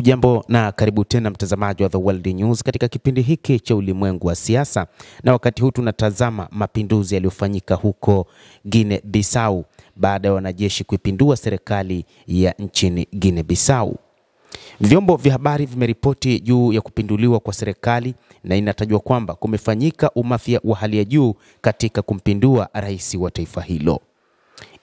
Hujambo na karibu tena mtazamaji wa The World News katika kipindi hiki cha ulimwengu wa siasa, na wakati huu tunatazama mapinduzi yaliyofanyika huko Guinea Bissau baada ya wanajeshi kuipindua serikali ya nchini Guinea Bissau. Vyombo vya habari vimeripoti juu ya kupinduliwa kwa serikali na inatajwa kwamba kumefanyika umafia wa hali ya juu katika kumpindua rais wa taifa hilo.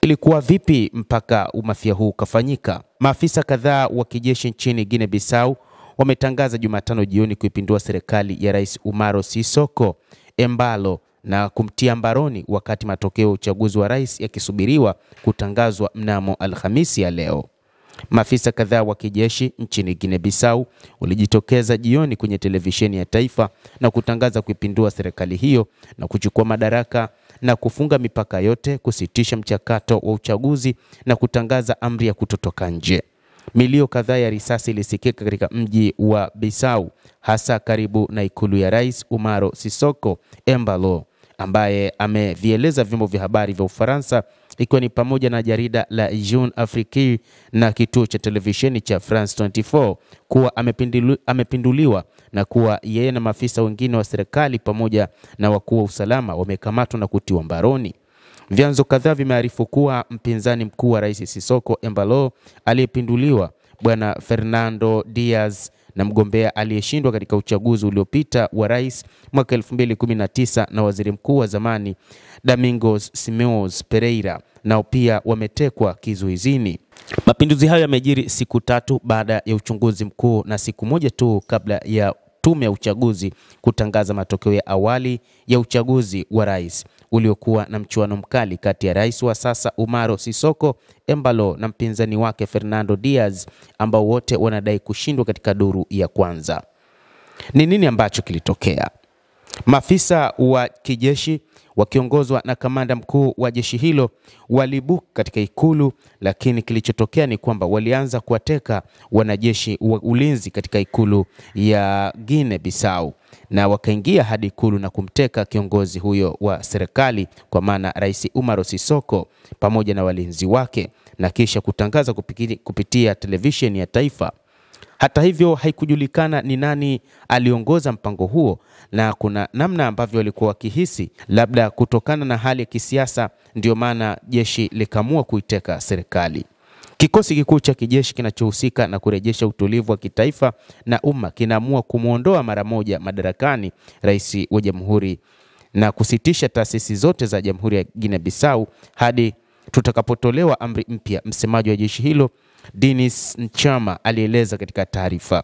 Ilikuwa vipi mpaka umafia huu kafanyika? Maafisa kadhaa wa kijeshi nchini Guinea Bissau wametangaza Jumatano jioni kuipindua serikali ya Rais Umaro Sissoco Embalo na kumtia mbaroni wakati matokeo ya uchaguzi wa rais yakisubiriwa kutangazwa mnamo Alhamisi ya leo. Maafisa kadhaa wa kijeshi nchini Guinea Bissau walijitokeza jioni kwenye televisheni ya taifa na kutangaza kuipindua serikali hiyo na kuchukua madaraka na kufunga mipaka yote, kusitisha mchakato wa uchaguzi na kutangaza amri ya kutotoka nje. Milio kadhaa ya risasi ilisikika katika mji wa Bissau, hasa karibu na ikulu ya Rais Umaro Sissoco Embalo, ambaye amevieleza vyombo vya habari vya Ufaransa ikiwa ni pamoja na jarida la Jeune Afrique na kituo cha televisheni cha France 24 kuwa amepinduliwa na kuwa yeye na maafisa wengine wa serikali pamoja na wakuu wa usalama wamekamatwa na kutiwa mbaroni. Vyanzo kadhaa vimearifu kuwa mpinzani mkuu wa Rais Sissoco Embalo aliyepinduliwa, Bwana Fernando Diaz, na mgombea aliyeshindwa katika uchaguzi uliopita wa rais mwaka 2019 na waziri mkuu wa zamani Domingos Simoes Pereira, nao pia wametekwa kizuizini. Mapinduzi hayo yamejiri siku tatu baada ya uchunguzi mkuu na siku moja tu kabla ya tume ya uchaguzi kutangaza matokeo ya awali ya uchaguzi wa rais uliokuwa na mchuano mkali kati ya rais wa sasa Umaro Sissoco Embalo na mpinzani wake Fernando Diaz, ambao wote wanadai kushindwa katika duru ya kwanza. Ni nini ambacho kilitokea? Maafisa wa kijeshi wakiongozwa na kamanda mkuu wa jeshi hilo walibuka katika ikulu, lakini kilichotokea ni kwamba walianza kuwateka wanajeshi wa ulinzi katika ikulu ya Guinea Bissau na wakaingia hadi ikulu na kumteka kiongozi huyo wa serikali, kwa maana Rais Umaro Sissoco pamoja na walinzi wake, na kisha kutangaza kupitia televisheni ya taifa. Hata hivyo haikujulikana ni nani aliongoza mpango huo, na kuna namna ambavyo walikuwa wakihisi labda kutokana na hali ya kisiasa ndio maana jeshi likamua kuiteka serikali. Kikosi kikuu cha kijeshi kinachohusika na kurejesha utulivu wa kitaifa na umma kinaamua kumuondoa mara moja madarakani rais wa jamhuri na kusitisha taasisi zote za Jamhuri ya Guinea Bissau hadi tutakapotolewa amri mpya. Msemaji wa jeshi hilo Denis Nchama alieleza katika taarifa.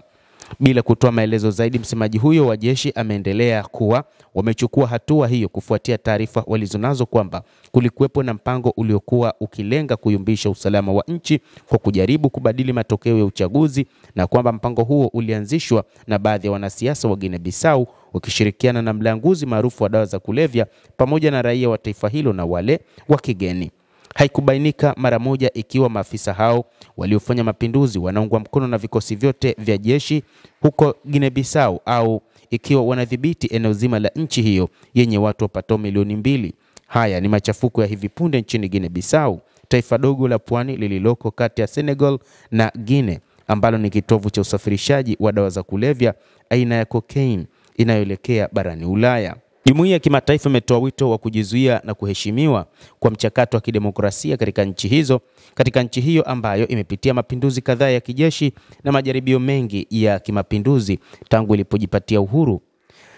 Bila kutoa maelezo zaidi, msemaji huyo wa jeshi ameendelea kuwa wamechukua hatua hiyo kufuatia taarifa walizonazo kwamba kulikuwepo na mpango uliokuwa ukilenga kuyumbisha usalama wa nchi kwa kujaribu kubadili matokeo ya uchaguzi, na kwamba mpango huo ulianzishwa na baadhi ya wanasiasa wa Guinea Bissau wakishirikiana na mlanguzi maarufu wa dawa za kulevya pamoja na raia wa taifa hilo na wale wa kigeni. Haikubainika mara moja ikiwa maafisa hao waliofanya mapinduzi wanaungwa mkono na vikosi vyote vya jeshi huko Guinea Bissau au ikiwa wanadhibiti eneo zima la nchi hiyo yenye watu wapatao milioni 2. Haya ni machafuko ya hivi punde nchini Guinea Bissau, taifa dogo la pwani lililoko kati ya Senegal na Guinea, ambalo ni kitovu cha usafirishaji wa dawa za kulevya aina ya cocaine inayoelekea barani Ulaya. Jumuiya ya kimataifa imetoa wito wa kujizuia na kuheshimiwa kwa mchakato wa kidemokrasia katika nchi hiyo ambayo imepitia mapinduzi kadhaa ya kijeshi na majaribio mengi ya kimapinduzi tangu ilipojipatia uhuru.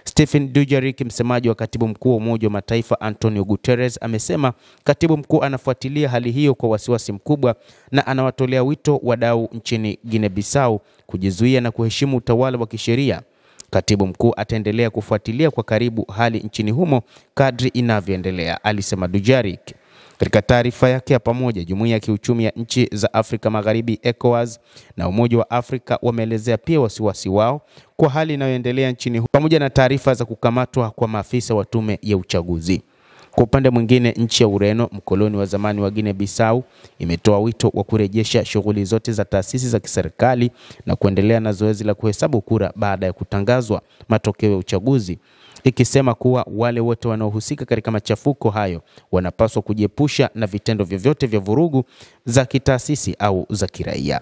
Stephen Dujarric, msemaji wa katibu mkuu wa Umoja wa Mataifa Antonio Guterres, amesema katibu mkuu anafuatilia hali hiyo kwa wasiwasi mkubwa na anawatolea wito wadau nchini Guinea Bissau kujizuia na kuheshimu utawala wa kisheria. Katibu mkuu ataendelea kufuatilia kwa karibu hali nchini humo kadri inavyoendelea, alisema Dujarric. Katika taarifa yake ya pamoja, Jumuiya ya Kiuchumi ya Nchi za Afrika Magharibi ECOWAS na Umoja wa Afrika wameelezea pia wasiwasi wao kwa hali inayoendelea nchini humo pamoja na taarifa za kukamatwa kwa maafisa wa tume ya uchaguzi. Kwa upande mwingine, nchi ya Ureno, mkoloni wa zamani wa Guinea Bissau, imetoa wito wa kurejesha shughuli zote za taasisi za kiserikali na kuendelea na zoezi la kuhesabu kura baada ya kutangazwa matokeo ya uchaguzi, ikisema kuwa wale wote wanaohusika katika machafuko hayo wanapaswa kujiepusha na vitendo vyovyote vya vurugu za kitaasisi au za kiraia.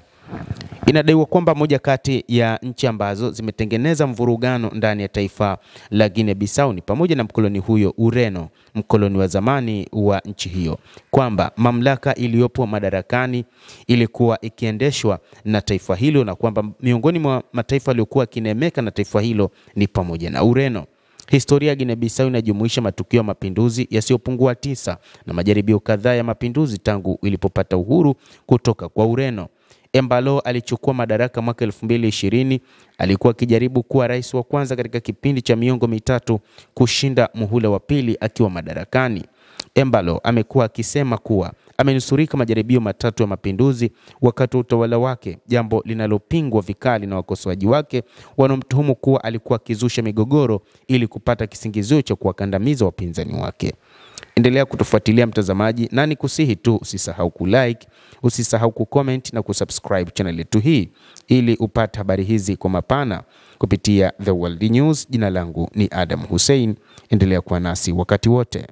Inadaiwa kwamba moja kati ya nchi ambazo zimetengeneza mvurugano ndani ya taifa la Guinea Bissau ni pamoja na mkoloni huyo Ureno, mkoloni wa zamani wa nchi hiyo, kwamba mamlaka iliyopo madarakani ilikuwa ikiendeshwa na taifa hilo na kwamba miongoni mwa mataifa yaliyokuwa kinemeka na taifa hilo ni pamoja na Ureno. Historia ya Guinea Bissau inajumuisha matukio ya mapinduzi yasiyopungua 9 na majaribio kadhaa ya mapinduzi tangu ilipopata uhuru kutoka kwa Ureno. Embalo alichukua madaraka mwaka 2020. Alikuwa akijaribu kuwa rais wa kwanza katika kipindi cha miongo mitatu kushinda muhula wa pili akiwa madarakani. Embalo amekuwa akisema kuwa amenusurika majaribio matatu ya mapinduzi wakati wa utawala wake, jambo linalopingwa vikali na wakosoaji wake wanaomtuhumu kuwa alikuwa akizusha migogoro ili kupata kisingizio cha kuwakandamiza wapinzani wake. Endelea kutufuatilia mtazamaji, na nikusihi tu usisahau kulike, usisahau kucomment na kusubscribe channel yetu hii ili upate habari hizi kwa mapana kupitia The World News. Jina langu ni Adam Hussein. Endelea kuwa nasi wakati wote.